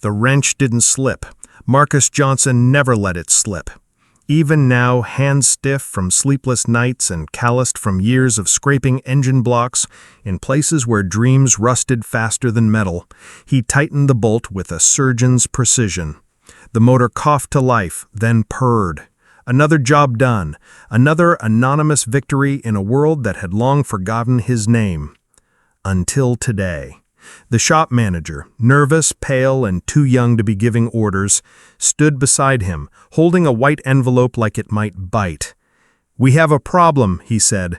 The wrench didn't slip. Marcus Johnson never let it slip. Even now, hands stiff from sleepless nights and calloused from years of scraping engine blocks in places where dreams rusted faster than metal, he tightened the bolt with a surgeon's precision. The motor coughed to life, then purred. Another job done, another anonymous victory in a world that had long forgotten his name. Until today. The shop manager, nervous, pale, and too young to be giving orders, stood beside him, holding a white envelope like it might bite. "We have a problem," he said.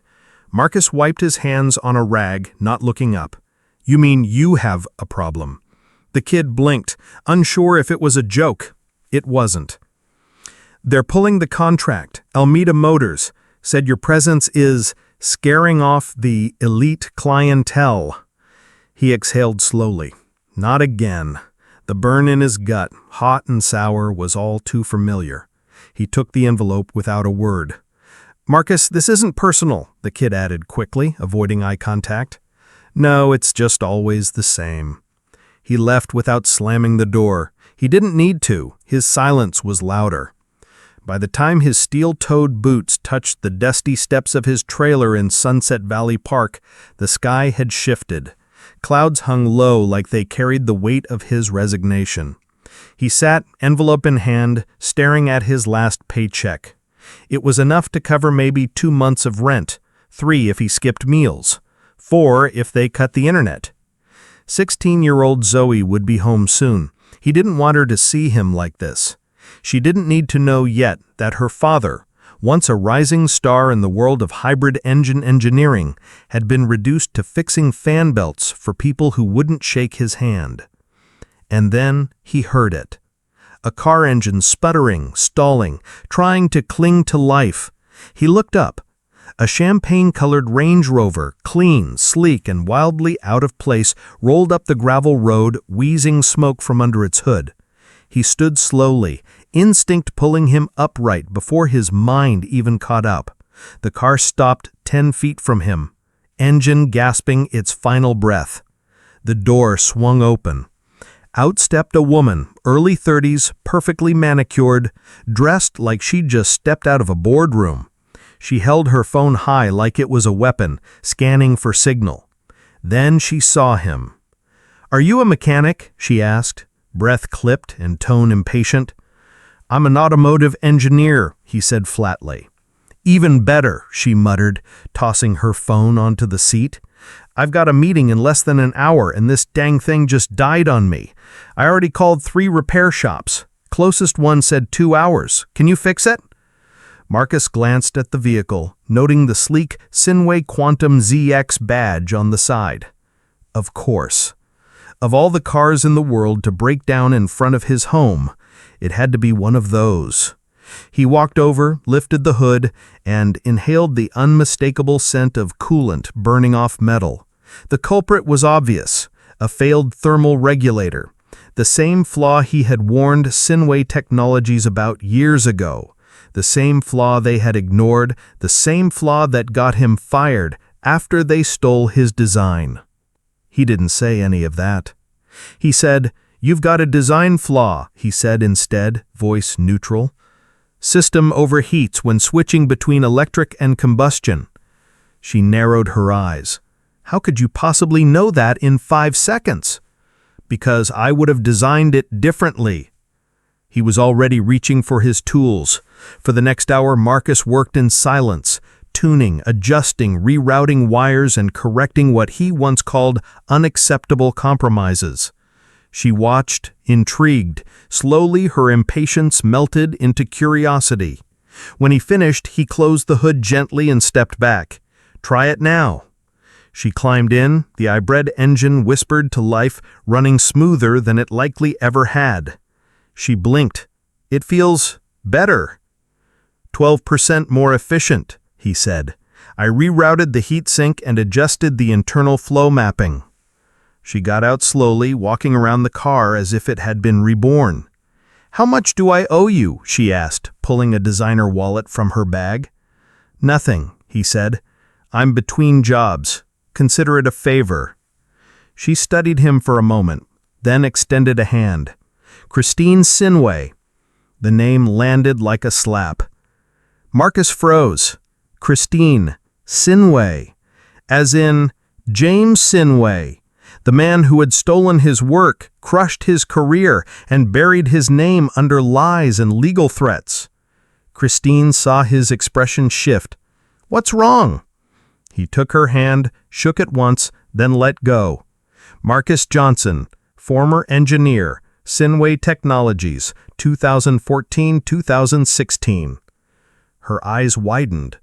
Marcus wiped his hands on a rag, not looking up. "You mean you have a problem?" The kid blinked, unsure if it was a joke. It wasn't. "They're pulling the contract. Almeida Motors said your presence is scaring off the elite clientele." He exhaled slowly. Not again. The burn in his gut, hot and sour, was all too familiar. He took the envelope without a word. "Marcus, this isn't personal," the kid added quickly, avoiding eye contact. "No, it's just always the same." He left without slamming the door. He didn't need to. His silence was louder. By the time his steel-toed boots touched the dusty steps of his trailer in Sunset Valley Park, the sky had shifted. Clouds hung low like they carried the weight of his resignation. He sat, envelope in hand, staring at his last paycheck. It was enough to cover maybe 2 months of rent, 3 if he skipped meals, 4 if they cut the internet. 16-year-old Zoe would be home soon. He didn't want her to see him like this. She didn't need to know yet that her father, once a rising star in the world of hybrid engine engineering, had been reduced to fixing fan belts for people who wouldn't shake his hand. And then he heard it. A car engine sputtering, stalling, trying to cling to life. He looked up. A champagne-colored Range Rover, clean, sleek, and wildly out of place, rolled up the gravel road, wheezing smoke from under its hood. He stood slowly, instinct pulling him upright before his mind even caught up. The car stopped 10 feet from him, engine gasping its final breath. The door swung open. Out stepped a woman, early 30s, perfectly manicured, dressed like she'd just stepped out of a boardroom. She held her phone high like it was a weapon, scanning for signal. Then she saw him. "Are you a mechanic?" she asked, breath clipped and tone impatient. "I'm an automotive engineer," he said flatly. "Even better," she muttered, tossing her phone onto the seat. "I've got a meeting in less than an hour and this dang thing just died on me. I already called 3 repair shops. Closest one said 2 hours. Can you fix it?" Marcus glanced at the vehicle, noting the sleek Sinway Quantum ZX badge on the side. Of course. Of all the cars in the world to break down in front of his home, it had to be one of those. He walked over, lifted the hood, and inhaled the unmistakable scent of coolant burning off metal. The culprit was obvious, a failed thermal regulator, the same flaw he had warned Sinway Technologies about years ago. The same flaw they had ignored, the same flaw that got him fired after they stole his design. He didn't say any of that. He said, "You've got a design flaw," he said instead, voice neutral. "System overheats when switching between electric and combustion." She narrowed her eyes. "How could you possibly know that in 5 seconds?" "Because I would have designed it differently." He was already reaching for his tools. For the next hour, Marcus worked in silence, tuning, adjusting, rerouting wires, and correcting what he once called unacceptable compromises. She watched, intrigued. Slowly, her impatience melted into curiosity. When he finished, he closed the hood gently and stepped back. "Try it now." She climbed in, the hybrid engine whispered to life, running smoother than it likely ever had. She blinked. "It feels better." 12% more efficient, he said. "I rerouted the heatsink and adjusted the internal flow mapping." She got out slowly, walking around the car as if it had been reborn. "How much do I owe you?" she asked, pulling a designer wallet from her bag. "Nothing," he said. "I'm between jobs. Consider it a favor." She studied him for a moment, then extended a hand. Christine Sinway. The name landed like a slap. Marcus froze. Christine Sinway. As in James Sinway, the man who had stolen his work, crushed his career, and buried his name under lies and legal threats. Christine saw his expression shift. "What's wrong?" He took her hand, shook it once, then let go. Marcus Johnson, former engineer, Sinway Technologies, 2014-2016. Her eyes widened.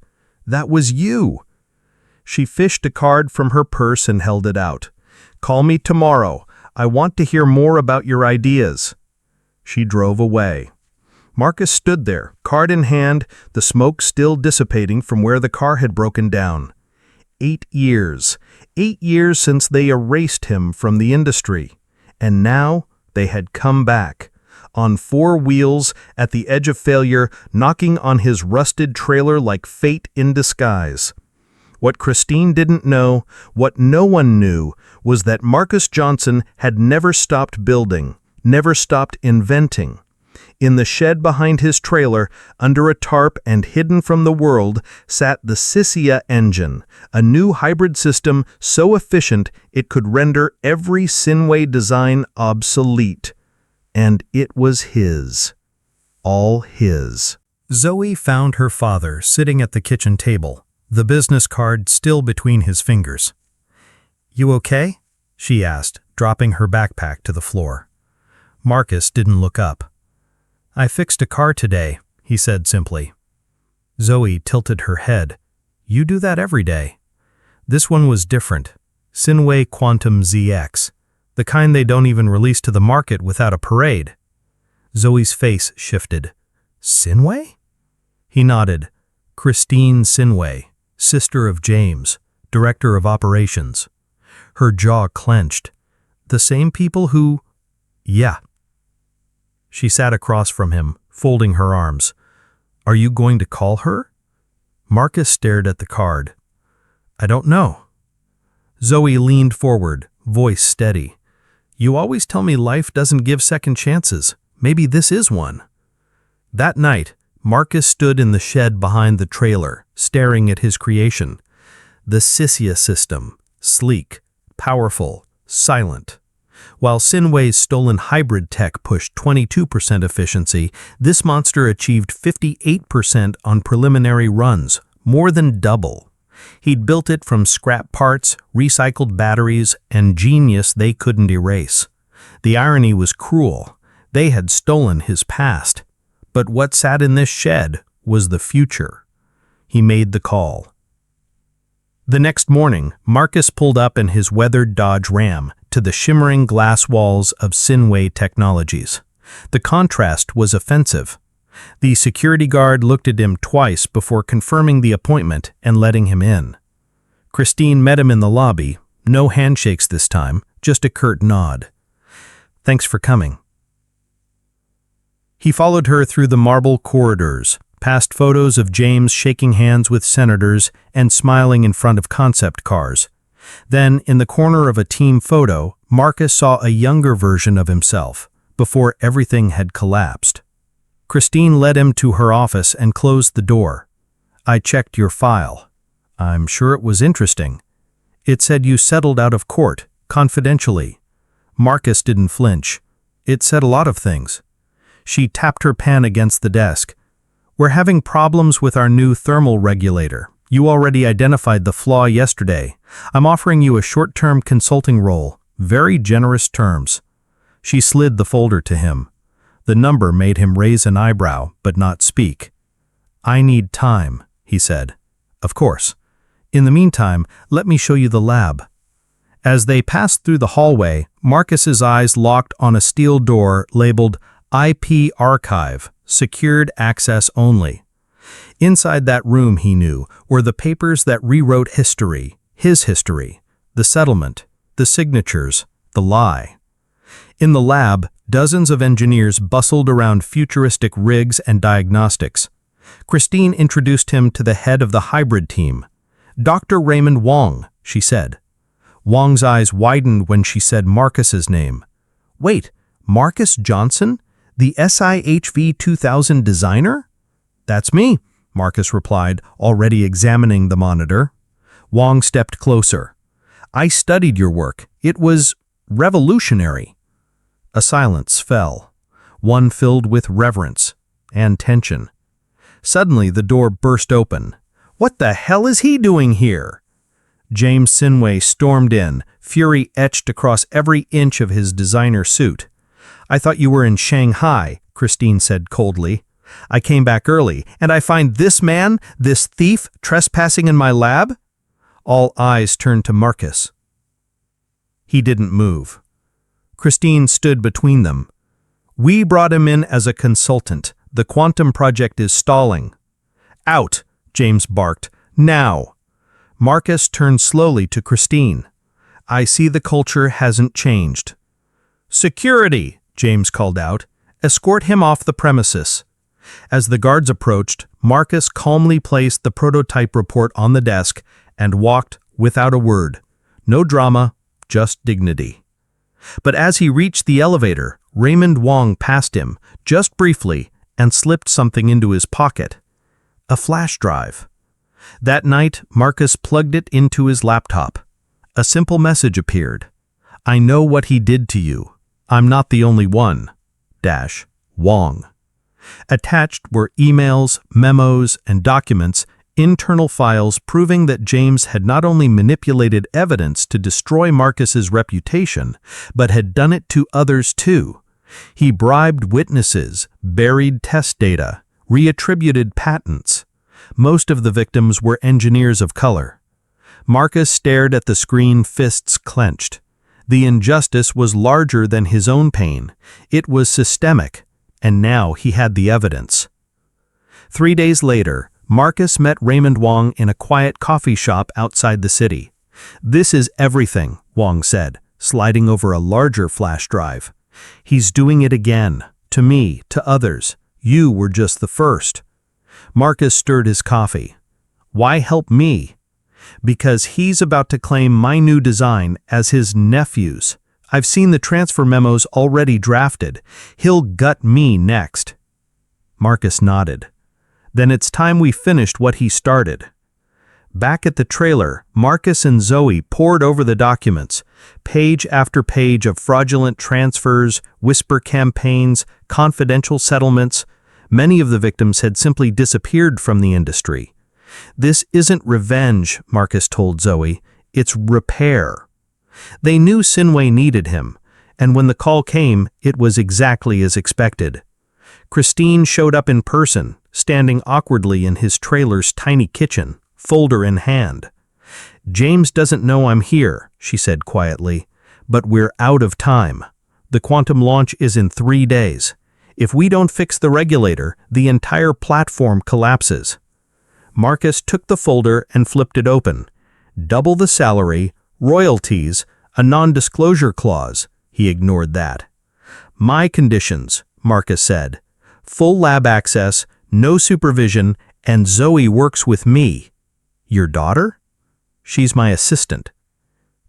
"That was you." She fished a card from her purse and held it out. "Call me tomorrow. I want to hear more about your ideas." She drove away. Marcus stood there, card in hand, the smoke still dissipating from where the car had broken down. 8 years. 8 years since they erased him from the industry. And now they had come back. On 4 wheels, at the edge of failure, knocking on his rusted trailer like fate in disguise. What Christine didn't know, what no one knew, was that Marcus Johnson had never stopped building, never stopped inventing. In the shed behind his trailer, under a tarp and hidden from the world, sat the Sissia engine, a new hybrid system so efficient it could render every Sinway design obsolete. And it was his. All his. Zoe found her father sitting at the kitchen table, the business card still between his fingers. "You okay?" she asked, dropping her backpack to the floor. Marcus didn't look up. "I fixed a car today," he said simply. Zoe tilted her head. "You do that every day." This one was different. Sinway Quantum ZX, the kind they don't even release to the market without a parade. Zoe's face shifted. "Sinway?" He nodded. "Christine Sinway, sister of James, director of operations." Her jaw clenched. "The same people who—" "Yeah." She sat across from him, folding her arms. "Are you going to call her?" Marcus stared at the card. "I don't know." Zoe leaned forward, voice steady. "You always tell me life doesn't give second chances. Maybe this is one." That night, Marcus stood in the shed behind the trailer, staring at his creation. The Sissia system, sleek, powerful, silent. While Sinway's stolen hybrid tech pushed 22% efficiency, this monster achieved 58% on preliminary runs, more than double. He'd built it from scrap parts, recycled batteries, and genius they couldn't erase. The irony was cruel. They had stolen his past. But what sat in this shed was the future. He made the call. The next morning, Marcus pulled up in his weathered Dodge Ram to the shimmering glass walls of Sinway Technologies. The contrast was offensive. The security guard looked at him twice before confirming the appointment and letting him in. Christine met him in the lobby, no handshakes this time, just a curt nod. "Thanks for coming." He followed her through the marble corridors, past photos of James shaking hands with senators and smiling in front of concept cars. Then, in the corner of a team photo, Marcus saw a younger version of himself, before everything had collapsed. Christine led him to her office and closed the door. "I checked your file. I'm sure it was interesting. It said you settled out of court, confidentially." Marcus didn't flinch. "It said a lot of things." She tapped her pen against the desk. "We're having problems with our new thermal regulator. You already identified the flaw yesterday. I'm offering you a short-term consulting role, very generous terms." She slid the folder to him. The number made him raise an eyebrow, but not speak. "I need time," he said. "Of course. In the meantime, let me show you the lab." As they passed through the hallway, Marcus's eyes locked on a steel door labeled IP Archive, secured access only. Inside that room, he knew, were the papers that rewrote history, his history, the settlement, the signatures, the lie. In the lab, dozens of engineers bustled around futuristic rigs and diagnostics. Christine introduced him to the head of the hybrid team. "Dr. Raymond Wong," she said. Wong's eyes widened when she said Marcus's name. "Wait, Marcus Johnson, the SIHV 2000 designer? That's me, Marcus replied, already examining the monitor. Wong stepped closer. I studied your work. It was revolutionary. A silence fell, one filled with reverence and tension. Suddenly, the door burst open. What the hell is he doing here? James Sinway stormed in, fury etched across every inch of his designer suit. I thought you were in Shanghai, Christine said coldly. I came back early, and I find this man, this thief, trespassing in my lab? All eyes turned to Marcus. He didn't move. Christine stood between them. We brought him in as a consultant. The quantum project is stalling. Out, James barked. Now. Marcus turned slowly to Christine. I see the culture hasn't changed. Security, James called out. Escort him off the premises. As the guards approached, Marcus calmly placed the prototype report on the desk and walked without a word. No drama, just dignity. But as he reached the elevator, Raymond Wong passed him, just briefly, and slipped something into his pocket. A flash drive. That night, Marcus plugged it into his laptop. A simple message appeared. I know what he did to you. I'm not the only one. Wong. Attached were emails, memos, and documents, internal files proving that James had not only manipulated evidence to destroy Marcus's reputation, but had done it to others too. He bribed witnesses, buried test data, reattributed patents. Most of the victims were engineers of color. Marcus stared at the screen, fists clenched. The injustice was larger than his own pain. It was systemic, and now he had the evidence. 3 days later, Marcus met Raymond Wong in a quiet coffee shop outside the city. This is everything, Wong said, sliding over a larger flash drive. He's doing it again. To me, to others. You were just the first. Marcus stirred his coffee. Why help me? Because he's about to claim my new design as his nephew's. I've seen the transfer memos already drafted. He'll gut me next. Marcus nodded. Then it's time we finished what he started. Back at the trailer, Marcus and Zoe pored over the documents, page after page of fraudulent transfers, whisper campaigns, confidential settlements. Many of the victims had simply disappeared from the industry. This isn't revenge, Marcus told Zoe. It's repair. They knew Sinway needed him, and when the call came, it was exactly as expected. Christine showed up in person, standing awkwardly in his trailer's tiny kitchen, folder in hand. James doesn't know I'm here, she said quietly, but we're out of time. The quantum launch is in 3 days. If we don't fix the regulator, the entire platform collapses. Marcus took the folder and flipped it open. Double the salary, royalties, a non-disclosure clause. He ignored that. My conditions, Marcus said. Full lab access, no supervision, and Zoe works with me. Your daughter? She's my assistant.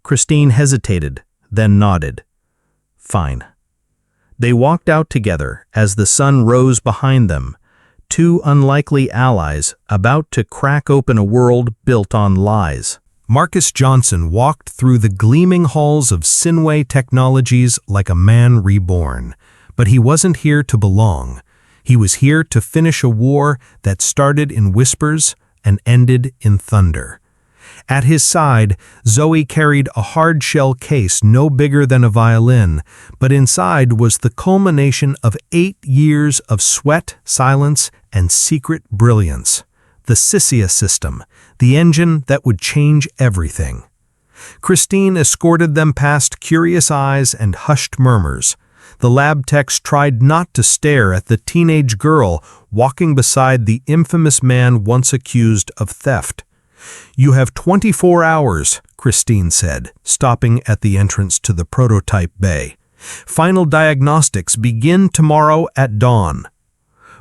Christine hesitated, then nodded. Fine. They walked out together as the sun rose behind them, two unlikely allies about to crack open a world built on lies. Marcus Johnson walked through the gleaming halls of Sinway Technologies like a man reborn. But he wasn't here to belong. He was here to finish a war that started in whispers and ended in thunder. At his side, Zoe carried a hard-shell case no bigger than a violin, but inside was the culmination of 8 years of sweat, silence, and secret brilliance. The Cissia system, the engine that would change everything. Christine escorted them past curious eyes and hushed murmurs. The lab techs tried not to stare at the teenage girl walking beside the infamous man once accused of theft. You have 24 hours, Christine said, stopping at the entrance to the prototype bay. Final diagnostics begin tomorrow at dawn.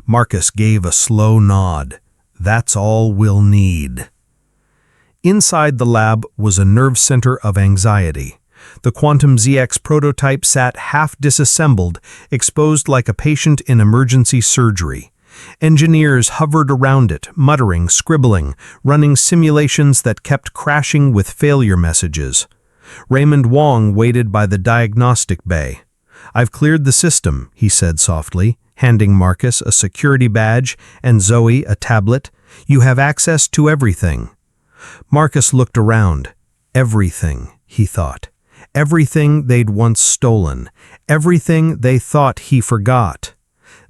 Marcus gave a slow nod. That's all we'll need. Inside the lab was a nerve center of anxiety. The Quantum ZX prototype sat half disassembled, exposed like a patient in emergency surgery. Engineers hovered around it, muttering, scribbling, running simulations that kept crashing with failure messages. Raymond Wong waited by the diagnostic bay. "I've cleared the system," he said softly, handing Marcus a security badge and Zoe a tablet. "You have access to everything." Marcus looked around. Everything, he thought. Everything they'd once stolen. Everything they thought he forgot.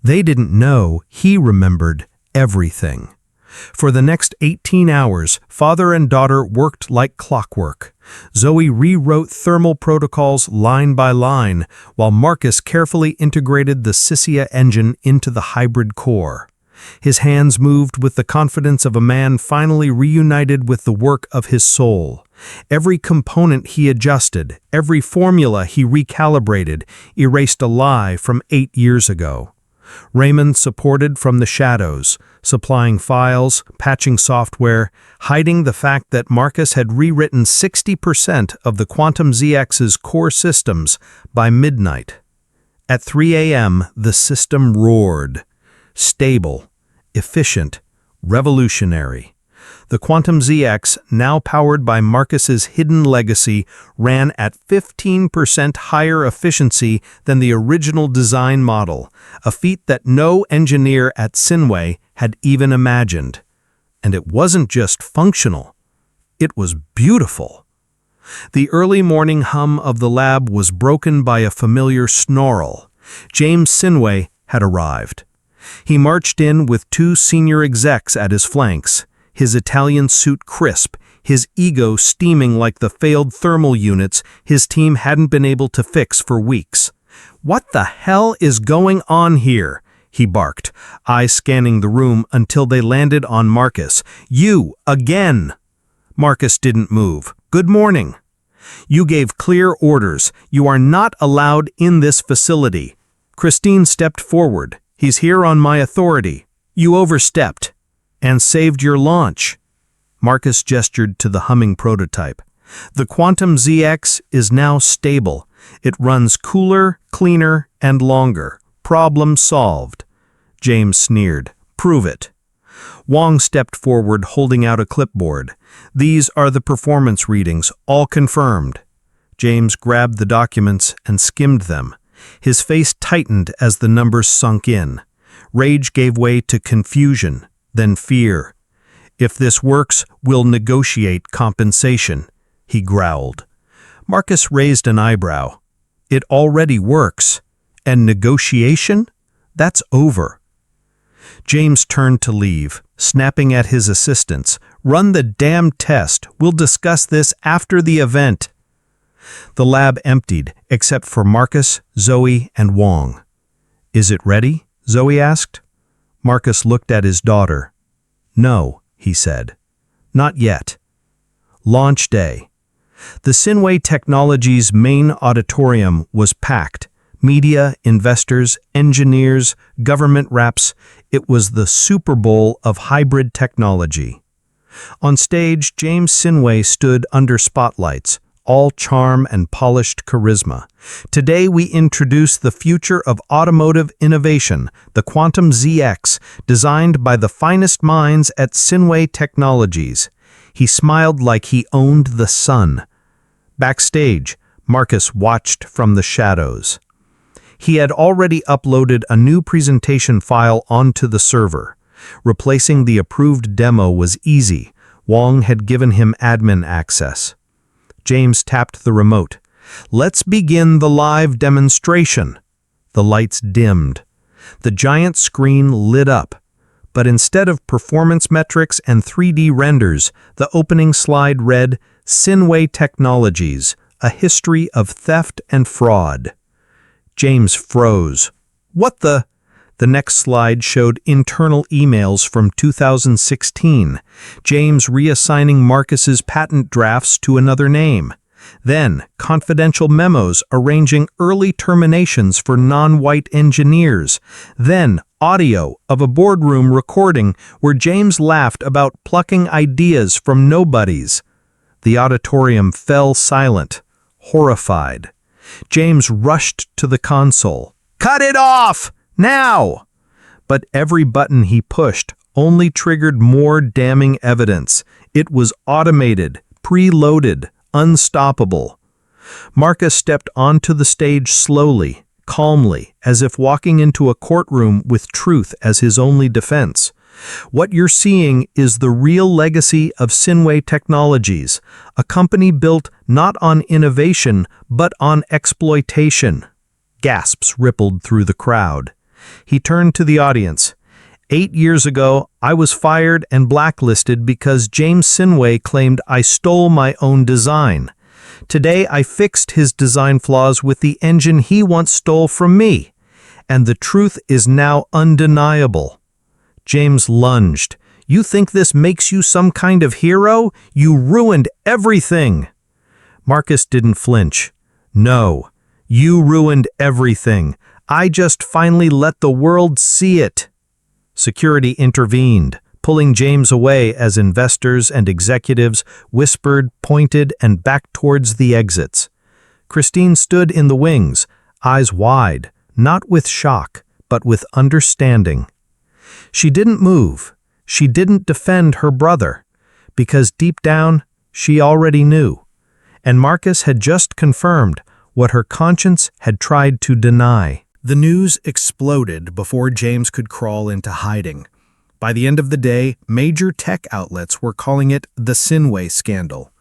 They didn't know he remembered everything. For the next 18 hours, father and daughter worked like clockwork. Zoe rewrote thermal protocols line by line, while Marcus carefully integrated the Sisia engine into the hybrid core. His hands moved with the confidence of a man finally reunited with the work of his soul. Every component he adjusted, every formula he recalibrated, erased a lie from 8 years ago. Raymond supported from the shadows, supplying files, patching software, hiding the fact that Marcus had rewritten 60% of the Quantum ZX's core systems by midnight. At 3 a.m., the system roared. Stable, efficient, revolutionary. The Quantum ZX, now powered by Marcus's hidden legacy, ran at 15% higher efficiency than the original design model, a feat that no engineer at Sinway had even imagined. And it wasn't just functional. It was beautiful. The early morning hum of the lab was broken by a familiar snarl. James Sinway had arrived. He marched in with 2 senior execs at his flanks, his Italian suit crisp, his ego steaming like the failed thermal units his team hadn't been able to fix for weeks. "What the hell is going on here?" he barked, eyes scanning the room until they landed on Marcus. "You, again!" Marcus didn't move. "Good morning." "You gave clear orders. You are not allowed in this facility." Christine stepped forward. "He's here on my authority." "You overstepped. And saved your launch." Marcus gestured to the humming prototype. "The Quantum ZX is now stable. It runs cooler, cleaner, and longer. Problem solved." James sneered. "Prove it." Wong stepped forward, holding out a clipboard. "These are the performance readings, all confirmed." James grabbed the documents and skimmed them. His face tightened as the numbers sunk in. Rage gave way to confusion, then fear. "If this works, we'll negotiate compensation," he growled. Marcus raised an eyebrow. "It already works. And negotiation? That's over." James turned to leave, snapping at his assistants. "Run the damn test. We'll discuss this after the event." The lab emptied, except for Marcus, Zoe, and Wong. "Is it ready?" Zoe asked. Marcus looked at his daughter. "No," he said. "Not yet." Launch day. The Sinway Technologies main auditorium was packed. Media, investors, engineers, government reps. It was the Super Bowl of hybrid technology. On stage, James Sinway stood under spotlights, all charm and polished charisma. "Today we introduce the future of automotive innovation, the Quantum ZX, designed by the finest minds at Sinway Technologies." He smiled like he owned the sun. Backstage, Marcus watched from the shadows. He had already uploaded a new presentation file onto the server. Replacing the approved demo was easy. Wong had given him admin access. James tapped the remote. "Let's begin the live demonstration." The lights dimmed. The giant screen lit up. But instead of performance metrics and 3D renders, the opening slide read, "Sinway Technologies, a history of theft and fraud." James froze. "What the?" The next slide showed internal emails from 2016, James reassigning Marcus's patent drafts to another name. Then, confidential memos arranging early terminations for non-white engineers. Then, audio of a boardroom recording where James laughed about plucking ideas from nobodies. The auditorium fell silent. horrified. James rushed to the console. "Cut it off! Now!" But every button he pushed only triggered more damning evidence. It was automated, preloaded, unstoppable. Marcus stepped onto the stage slowly, calmly, as if walking into a courtroom with truth as his only defense. What you're seeing is the real legacy of Sinway Technologies, a company built not on innovation, but on exploitation. Gasps rippled through the crowd. He turned to the audience. 8 years ago, I was fired and blacklisted because James Sinway claimed I stole my own design. Today, I fixed his design flaws with the engine he once stole from me. And the truth is now undeniable. James lunged. "You think this makes you some kind of hero? You ruined everything!" Marcus didn't flinch. "No, you ruined everything. I just finally let the world see it." Security intervened, pulling James away as investors and executives whispered, pointed, and backed towards the exits. Christine stood in the wings, eyes wide, not with shock, but with understanding. She didn't move. She didn't defend her brother, because deep down, she already knew. And Marcus had just confirmed what her conscience had tried to deny. The news exploded before James could crawl into hiding. By the end of the day, major tech outlets were calling it the Sinway scandal.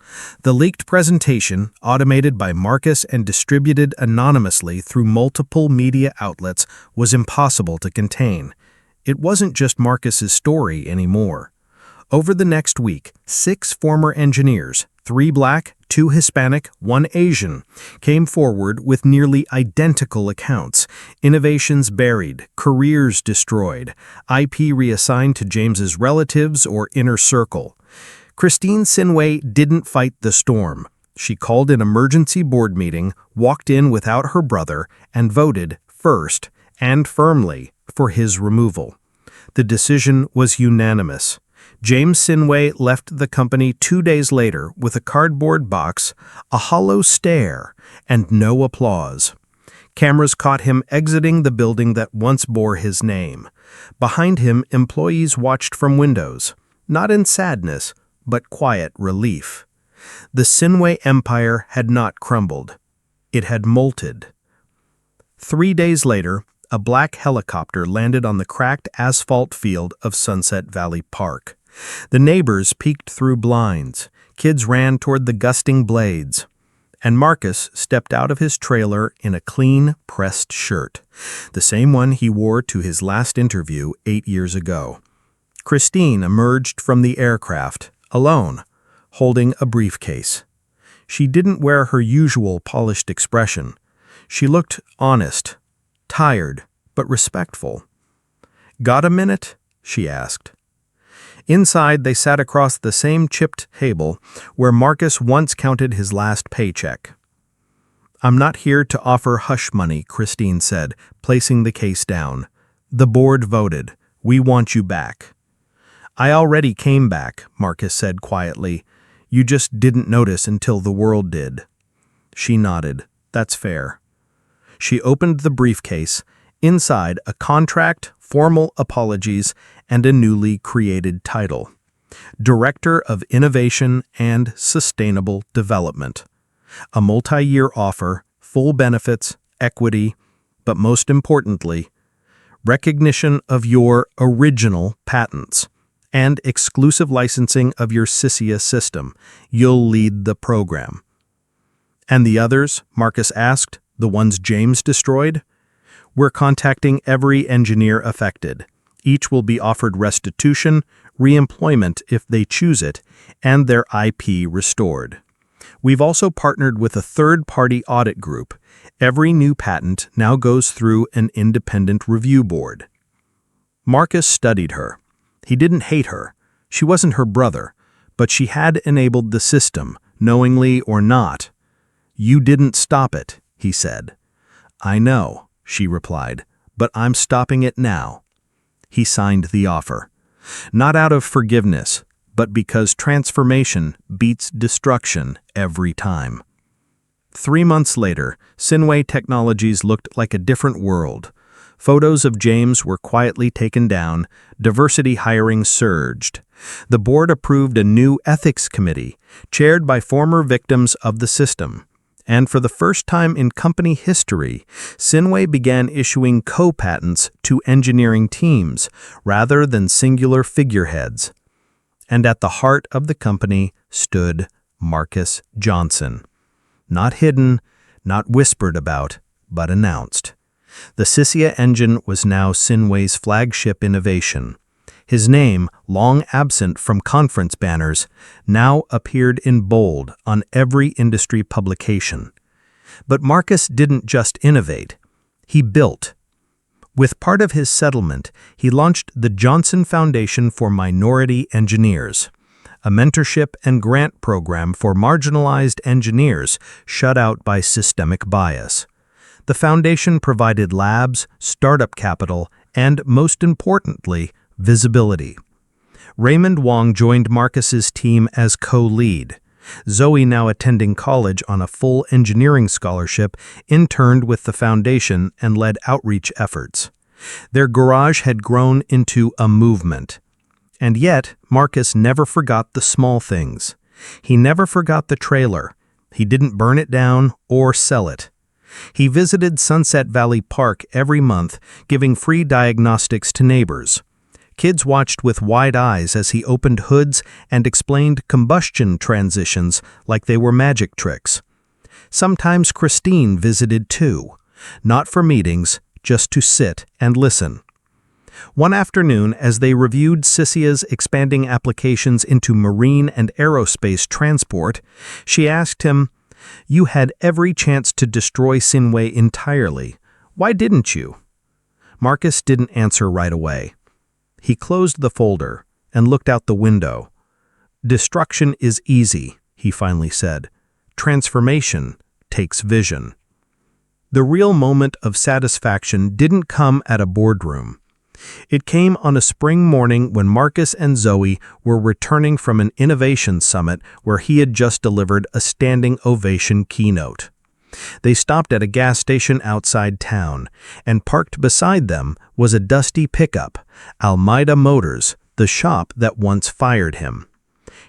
The leaked presentation, automated by Marcus and distributed anonymously through multiple media outlets, was impossible to contain. It wasn't just Marcus's story anymore. Over the next week, 6 former engineers, 3 Black, 2 Hispanic, 1 Asian, came forward with nearly identical accounts. Innovations buried, careers destroyed, IP reassigned to James's relatives or inner circle. Christine Sinway didn't fight the storm. She called an emergency board meeting, walked in without her brother, and voted, first and firmly, for his removal. The decision was unanimous. James Sinway left the company 2 days later with a cardboard box, a hollow stare, and no applause. Cameras caught him exiting the building that once bore his name. Behind him, employees watched from windows, not in sadness, but quiet relief. The Sinway empire had not crumbled. It had molted. 3 days later, a black helicopter landed on the cracked asphalt field of Sunset Valley Park. The neighbors peeked through blinds. Kids ran toward the gusting blades. And Marcus stepped out of his trailer in a clean, pressed shirt, the same one he wore to his last interview 8 years ago. Christine emerged from the aircraft, alone, holding a briefcase. She didn't wear her usual polished expression. She looked honest, tired, but respectful. "Got a minute?" she asked. Inside, they sat across the same chipped table where Marcus once counted his last paycheck. "I'm not here to offer hush money," Christine said, placing the case down. "The board voted. We want you back." "I already came back," Marcus said quietly. "You just didn't notice until the world did." She nodded. "That's fair." She opened the briefcase. Inside, a contract, formal apologies, and a newly created title: Director of Innovation and Sustainable Development. A multi-year offer, full benefits, equity, but most importantly, recognition of your original patents and exclusive licensing of your Sisia system. You'll lead the program. "And the others?" Marcus asked. "The ones James destroyed?" "We're contacting every engineer affected. Each will be offered restitution, reemployment if they choose it, and their IP restored. We've also partnered with a third-party audit group. Every new patent now goes through an independent review board." Marcus studied her. He didn't hate her. She wasn't her brother, but she had enabled the system, knowingly or not. "You didn't stop it," he said. "I know," she replied, "but I'm stopping it now." He signed the offer. Not out of forgiveness, but because transformation beats destruction every time. 3 months later, Sinway Technologies looked like a different world. Photos of James were quietly taken down, diversity hiring surged. The board approved a new ethics committee, chaired by former victims of the system. And for the first time in company history, Sinway began issuing co-patents to engineering teams, rather than singular figureheads. And at the heart of the company stood Marcus Johnson. Not hidden, not whispered about, but announced. The Sysia engine was now Sinway's flagship innovation. His name, long absent from conference banners, now appeared in bold on every industry publication. But Marcus didn't just innovate. He built. With part of his settlement, he launched the Johnson Foundation for Minority Engineers, a mentorship and grant program for marginalized engineers shut out by systemic bias. The foundation provided labs, startup capital, and, most importantly, visibility. Raymond Wong joined Marcus's team as co-lead. Zoe, now attending college on a full engineering scholarship, interned with the foundation and led outreach efforts. Their garage had grown into a movement. And yet, Marcus never forgot the small things. He never forgot the trailer. He didn't burn it down or sell it. He visited Sunset Valley Park every month, giving free diagnostics to neighbors. Kids watched with wide eyes as he opened hoods and explained combustion transitions like they were magic tricks. Sometimes Christine visited too, not for meetings, just to sit and listen. One afternoon, as they reviewed Sysia's expanding applications into marine and aerospace transport, she asked him, "You had every chance to destroy Sinway entirely. Why didn't you?" Marcus didn't answer right away. He closed the folder and looked out the window. "Destruction is easy," he finally said. "Transformation takes vision." The real moment of satisfaction didn't come at a boardroom. It came on a spring morning when Marcus and Zoe were returning from an innovation summit where he had just delivered a standing ovation keynote. They stopped at a gas station outside town, and parked beside them was a dusty pickup, Almeida Motors, the shop that once fired him.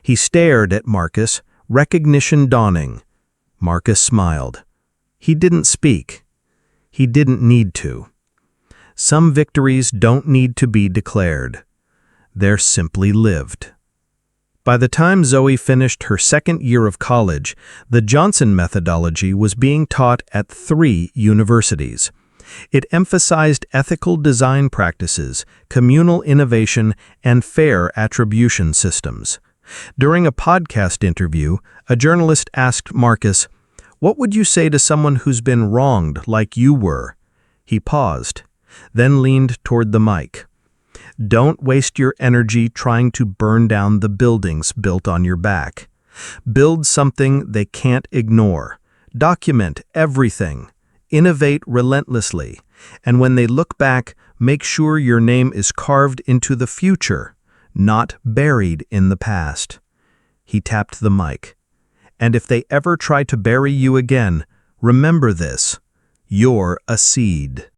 He stared at Marcus, recognition dawning. Marcus smiled. He didn't speak. He didn't need to. Some victories don't need to be declared. They're simply lived. By the time Zoe finished her second year of college, the Johnson methodology was being taught at 3 universities. It emphasized ethical design practices, communal innovation, and fair attribution systems. During a podcast interview, a journalist asked Marcus, "What would you say to someone who's been wronged like you were?" He paused, then leaned toward the mic. "Don't waste your energy trying to burn down the buildings built on your back. Build something they can't ignore. Document everything. Innovate relentlessly. And when they look back, make sure your name is carved into the future, not buried in the past." He tapped the mic. "And if they ever try to bury you again, remember this: you're a seed."